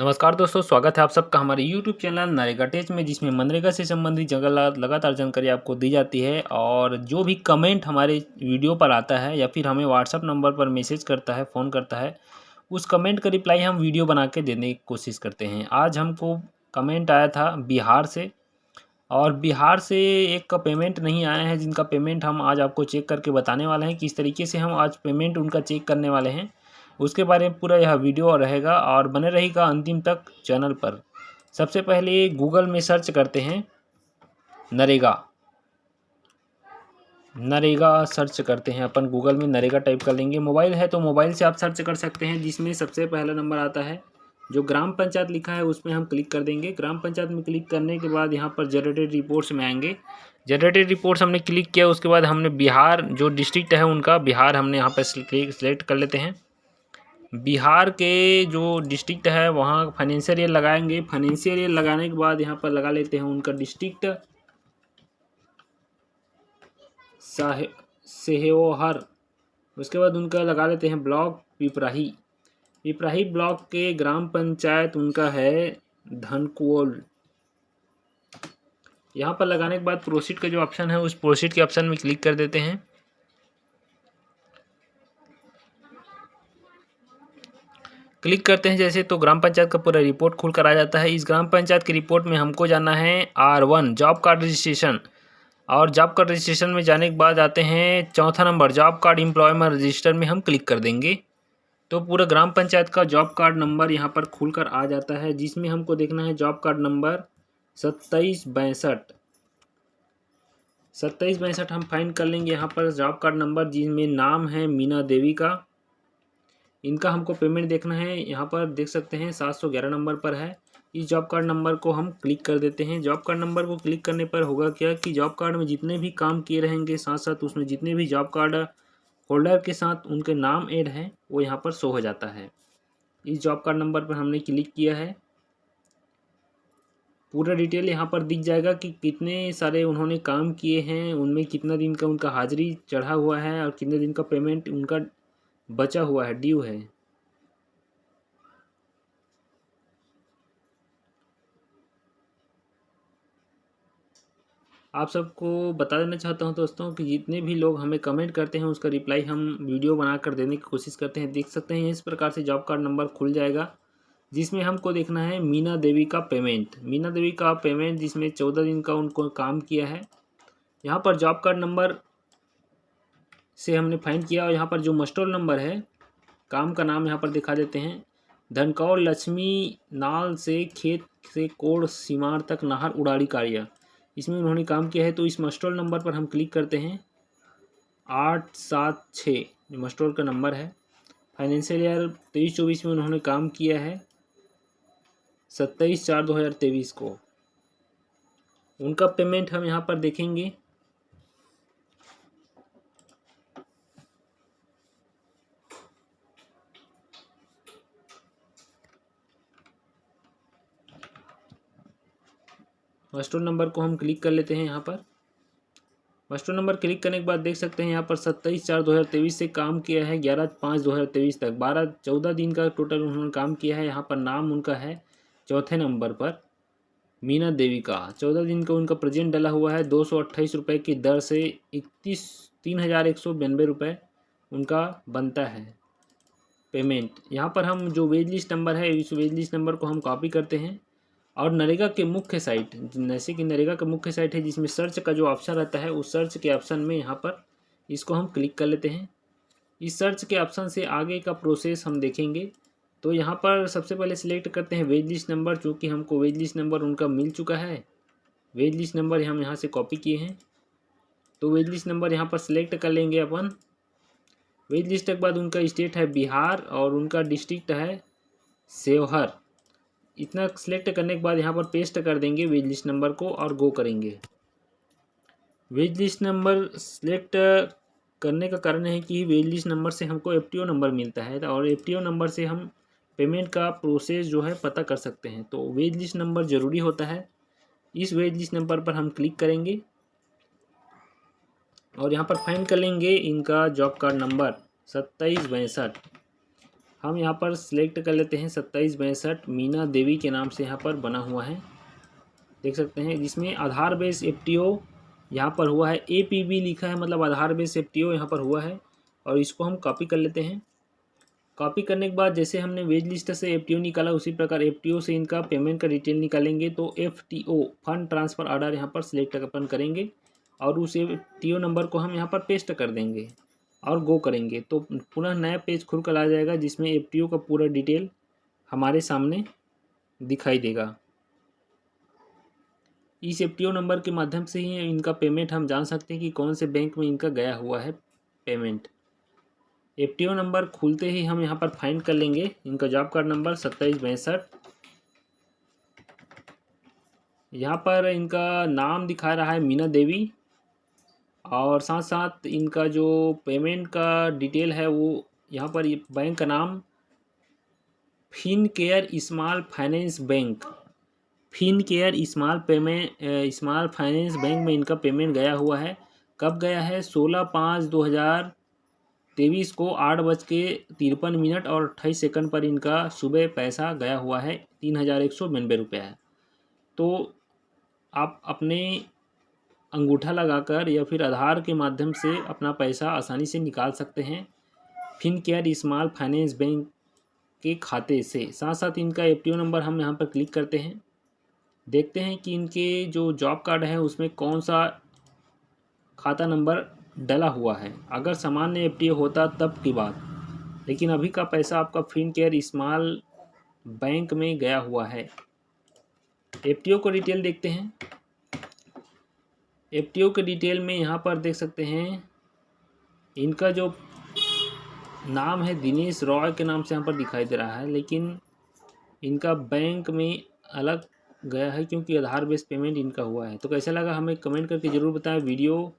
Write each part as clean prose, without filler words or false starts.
नमस्कार दोस्तों, स्वागत है आप सबका हमारे YouTube चैनल नरेगा टेच में, जिसमें मनरेगा से संबंधित जगह लगातार जानकारी आपको दी जाती है। और जो भी कमेंट हमारे वीडियो पर आता है या फिर हमें व्हाट्सअप नंबर पर मैसेज करता है, फ़ोन करता है, उस कमेंट का रिप्लाई हम वीडियो बना के देने की कोशिश करते हैं। आज हमको कमेंट आया था बिहार से, और बिहार से एक का पेमेंट नहीं आया है, जिनका पेमेंट हम आज आपको चेक करके बताने वाले हैं। किस तरीके से हम आज पेमेंट उनका चेक करने वाले हैं, उसके बारे में पूरा यह वीडियो रहेगा और बने रहेगा अंतिम तक चैनल पर। सबसे पहले गूगल में सर्च करते हैं नरेगा। नरेगा सर्च करते हैं अपन, गूगल में नरेगा टाइप कर लेंगे। मोबाइल है तो मोबाइल से आप सर्च कर सकते हैं, जिसमें सबसे पहला नंबर आता है जो ग्राम पंचायत लिखा है, उसमें हम क्लिक कर देंगे। ग्राम पंचायत में क्लिक करने के बाद यहाँ पर जनरेटेड रिपोर्ट्स में आएंगे। जनरेटेड रिपोर्ट्स हमने क्लिक किया, उसके बाद हमने बिहार जो डिस्ट्रिक्ट है उनका, बिहार हमने यहाँ पर सिलेक्ट कर लेते हैं। बिहार के जो डिस्ट्रिक्ट है वहाँ फाइनेंशियल ईयर लगाएंगे। फाइनेंशियल ईयर लगाने के बाद यहाँ पर लगा लेते हैं उनका डिस्ट्रिक्ट सेहोहर। उसके बाद उनका लगा लेते हैं ब्लॉक पिपराही। पिपराही ब्लॉक के ग्राम पंचायत उनका है धनकुओल। यहाँ पर लगाने के बाद प्रोसीड का जो ऑप्शन है, उस प्रोसीड के ऑप्शन में क्लिक कर देते हैं। क्लिक करते हैं जैसे तो ग्राम पंचायत का पूरा रिपोर्ट खुल कर आ जाता है। इस ग्राम पंचायत की रिपोर्ट में हमको जाना है R1 जॉब कार्ड रजिस्ट्रेशन, और जॉब कार्ड रजिस्ट्रेशन में जाने के बाद आते हैं चौथा number job card employment register में हम क्लिक कर देंगे। तो पूरा ग्राम पंचायत का जॉब कार्ड नंबर यहाँ पर खुल कर आ जाता है, जिसमें हमको देखना है जॉब कार्ड नंबर 2762। 2762 हम फाइंड कर लेंगे यहाँ पर जॉब कार्ड नंबर, जिसमें नाम है मीना देवी का। इनका हमको पेमेंट देखना है, यहाँ पर देख सकते हैं 711 नंबर पर है। इस जॉब कार्ड नंबर को हम क्लिक कर देते हैं। जॉब कार्ड नंबर को क्लिक करने पर होगा क्या कि जॉब कार्ड में जितने भी काम किए रहेंगे, साथ साथ उसमें जितने भी जॉब कार्ड होल्डर के साथ उनके नाम ऐड हैं, वो यहाँ पर शो हो जाता है। इस जॉब कार्ड नंबर पर हमने क्लिक किया है। पूरा डिटेल यहाँ पर दिख जाएगा कि कितने सारे उन्होंने काम किए हैं, उनमें कितना दिन का उनका हाजिरी चढ़ा हुआ है और कितने दिन का पेमेंट उनका बचा हुआ है, ड्यू है। आप सबको बता देना चाहता हूं दोस्तों कि जितने भी लोग हमें कमेंट करते हैं, उसका रिप्लाई हम वीडियो बनाकर देने की कोशिश करते हैं। देख सकते हैं इस प्रकार से जॉब कार्ड नंबर खुल जाएगा, जिसमें हमको देखना है मीना देवी का पेमेंट। मीना देवी का पेमेंट जिसमें 14 दिन का उनको काम किया है। यहाँ पर जॉब कार्ड नंबर से हमने फाइंड किया, और यहाँ पर जो मस्टोर नंबर है, काम का नाम यहाँ पर दिखा देते हैं धनकौर लक्ष्मी नाल से खेत से कोड़ सीमार तक नहर उड़ाड़ी कार्य, इसमें उन्होंने काम किया है। तो इस मस्टोर नंबर पर हम क्लिक करते हैं। 876 मस्टोर का नंबर है। फाइनेंशियल ईयर 23-24 में उन्होंने काम किया है, 27/4/2023 को। उनका पेमेंट हम यहाँ पर देखेंगे। मस्टोर नंबर को हम क्लिक कर लेते हैं। यहाँ पर मस्टोर नंबर क्लिक करने के बाद देख सकते हैं यहाँ पर 27/4/2023 से काम किया है 11/5/2023 तक। 14 दिन का टोटल उन्होंने काम किया है। यहाँ पर नाम उनका है चौथे नंबर पर मीना देवी का। 14 दिन का उनका प्रेजेंट डला हुआ है। 228 रुपये की दर से 3,192 रुपये उनका बनता है पेमेंट। यहाँ पर हम जो वेज लिस्ट नंबर है, इस वेज लिस्ट नंबर को हम कॉपी करते हैं, और नरेगा के मुख्य साइट, जैसे कि नरेगा का मुख्य साइट है जिसमें सर्च का जो ऑप्शन रहता है, उस सर्च के ऑप्शन में यहाँ पर इसको हम क्लिक कर लेते हैं। इस सर्च के ऑप्शन से आगे का प्रोसेस हम देखेंगे। तो यहाँ पर सबसे पहले सिलेक्ट करते हैं वेज लिस्ट नंबर, चूँकि हमको वेज लिस्ट नंबर उनका मिल चुका है। वेज लिस्ट नंबर हम यहाँ से कॉपी किए हैं, तो वेज लिस्ट नंबर यहाँ पर सिलेक्ट कर लेंगे अपन। वेज लिस्ट के बाद उनका स्टेट है बिहार और उनका डिस्ट्रिक्ट है सेवहर। इतना सेलेक्ट करने के बाद यहाँ पर पेस्ट कर देंगे वेज लिस्ट नंबर को और गो करेंगे। वेज लिस्ट नंबर सेलेक्ट करने का कारण है कि वेज लिस्ट नंबर से हमको एफटीओ नंबर मिलता है, और एफटीओ नंबर से हम पेमेंट का प्रोसेस जो है पता कर सकते हैं। तो वेज लिस्ट नंबर ज़रूरी होता है। इस वेज लिस्ट नंबर पर हम क्लिक करेंगे और यहाँ पर फाइंड कर लेंगे इनका जॉब कार्ड नंबर 2762। हम यहाँ पर सिलेक्ट कर लेते हैं 2762 मीना देवी के नाम से यहाँ पर बना हुआ है, देख सकते हैं, जिसमें आधार बेस FTO यहाँ पर हुआ है, APB लिखा है, मतलब आधार बेस FTO यहाँ पर हुआ है। और इसको हम कॉपी कर लेते हैं। कॉपी करने के बाद जैसे हमने वेज लिस्ट से FTO निकाला, उसी प्रकार FTO से इनका पेमेंट का डिटेल निकालेंगे। तो FTO फंड ट्रांसफ़र ऑर्डर यहाँ पर सिलेक्ट अपन करेंगे और उस FTO नंबर को हम यहाँ पर पेस्ट कर देंगे और गो करेंगे, तो पुनः नया पेज खुल कर आ जाएगा, जिसमें FTO का पूरा डिटेल हमारे सामने दिखाई देगा। इस FTO नंबर के माध्यम से ही इनका पेमेंट हम जान सकते हैं कि कौन से बैंक में इनका गया हुआ है पेमेंट। FTO नंबर खुलते ही हम यहाँ पर फाइंड कर लेंगे इनका जॉब कार्ड नंबर 2762। यहाँ पर इनका नाम दिखा रहा है मीना देवी, और साथ साथ इनका जो पेमेंट का डिटेल है वो यहाँ पर बैंक का नाम Fincare small finance bank, Fincare small finance bank में इनका पेमेंट गया हुआ है। कब गया है? 16/5/2023 को 8:53 और 28 सेकंड पर इनका सुबह पैसा गया हुआ है, 3192 रुपया है। तो आप अपने अंगूठा लगाकर या फिर आधार के माध्यम से अपना पैसा आसानी से निकाल सकते हैं फिनकेयर स्मॉल फाइनेंस बैंक के खाते से। साथ साथ इनका FTO नंबर हम यहाँ पर क्लिक करते हैं, देखते हैं कि इनके जो जॉब कार्ड है उसमें कौन सा खाता नंबर डला हुआ है। अगर सामान्य FTO होता तब की बात, लेकिन अभी का पैसा आपका फिनकेयर स्मॉल बैंक में गया हुआ है। FTO को डिटेल देखते हैं। FTO के डिटेल में यहाँ पर देख सकते हैं इनका जो नाम है दिनेश रॉय के नाम से यहाँ पर दिखाई दे रहा है, लेकिन इनका बैंक में अलग गया है क्योंकि आधार बेस पेमेंट इनका हुआ है। तो कैसा लगा हमें कमेंट करके ज़रूर बताएं। वीडियो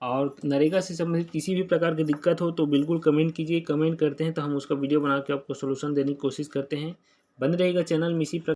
और नरेगा से संबंधित किसी भी प्रकार की दिक्कत हो तो बिल्कुल कमेंट कीजिए। कमेंट करते हैं तो हम उसका वीडियो बना के आपको सोल्यूशन देने की कोशिश करते हैं। बंद रहेगा चैनल में इसी प्रकार